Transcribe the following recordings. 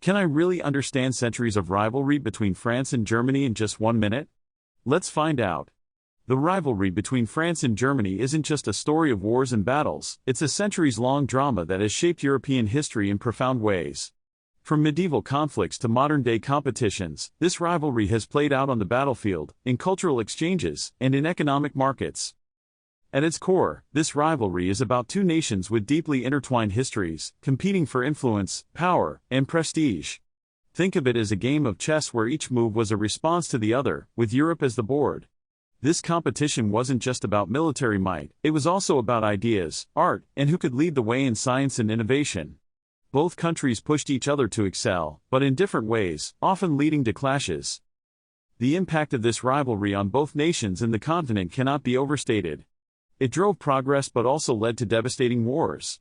Can I really understand centuries of rivalry between France and Germany in just 1 minute? Let's find out. The rivalry between France and Germany isn't just a story of wars and battles, it's a centuries-long drama that has shaped European history in profound ways. From medieval conflicts to modern-day competitions, this rivalry has played out on the battlefield, in cultural exchanges, and in economic markets. At its core, this rivalry is about two nations with deeply intertwined histories, competing for influence, power, and prestige. Think of it as a game of chess where each move was a response to the other, with Europe as the board. This competition wasn't just about military might, it was also about ideas, art, and who could lead the way in science and innovation. Both countries pushed each other to excel, but in different ways, often leading to clashes. The impact of this rivalry on both nations and the continent cannot be overstated. It drove progress but also led to devastating wars.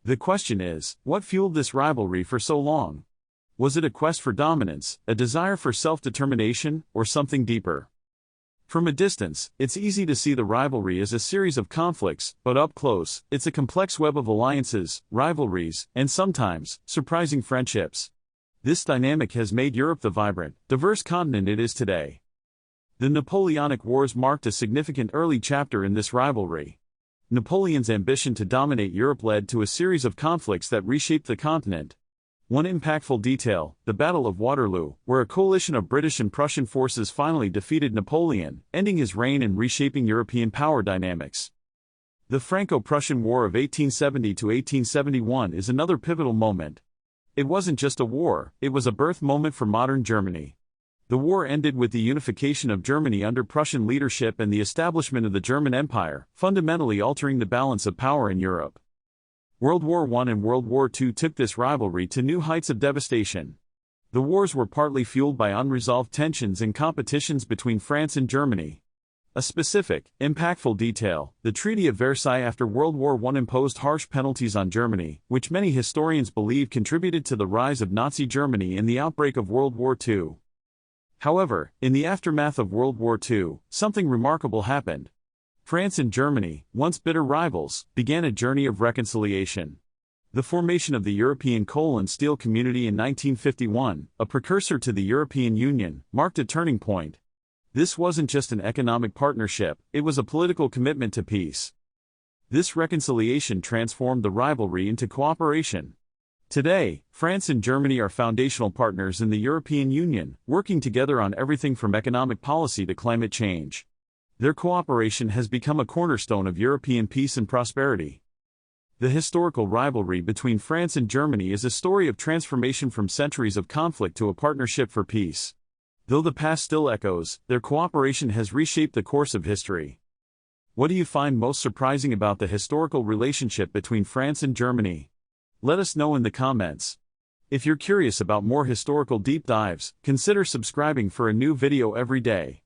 The question is, what fueled this rivalry for so long? Was it a quest for dominance, a desire for self-determination, or something deeper? From a distance, it's easy to see the rivalry as a series of conflicts, but up close, it's a complex web of alliances, rivalries, and sometimes, surprising friendships. This dynamic has made Europe the vibrant, diverse continent it is today. The Napoleonic Wars marked a significant early chapter in this rivalry. Napoleon's ambition to dominate Europe led to a series of conflicts that reshaped the continent. One impactful detail, the Battle of Waterloo, where a coalition of British and Prussian forces finally defeated Napoleon, ending his reign and reshaping European power dynamics. The Franco-Prussian War of 1870 to 1871 is another pivotal moment. It wasn't just a war, it was a birth moment for modern Germany. The war ended with the unification of Germany under Prussian leadership and the establishment of the German Empire, fundamentally altering the balance of power in Europe. World War I and World War II took this rivalry to new heights of devastation. The wars were partly fueled by unresolved tensions and competitions between France and Germany. A specific, impactful detail, the Treaty of Versailles after World War I imposed harsh penalties on Germany, which many historians believe contributed to the rise of Nazi Germany and the outbreak of World War II. However, in the aftermath of World War II, something remarkable happened. France and Germany, once bitter rivals, began a journey of reconciliation. The formation of the European Coal and Steel Community in 1951, a precursor to the European Union, marked a turning point. This wasn't just an economic partnership, it was a political commitment to peace. This reconciliation transformed the rivalry into cooperation. Today, France and Germany are foundational partners in the European Union, working together on everything from economic policy to climate change. Their cooperation has become a cornerstone of European peace and prosperity. The historical rivalry between France and Germany is a story of transformation from centuries of conflict to a partnership for peace. Though the past still echoes, their cooperation has reshaped the course of history. What do you find most surprising about the historical relationship between France and Germany? Let us know in the comments. If you're curious about more historical deep dives, consider subscribing for a new video every day.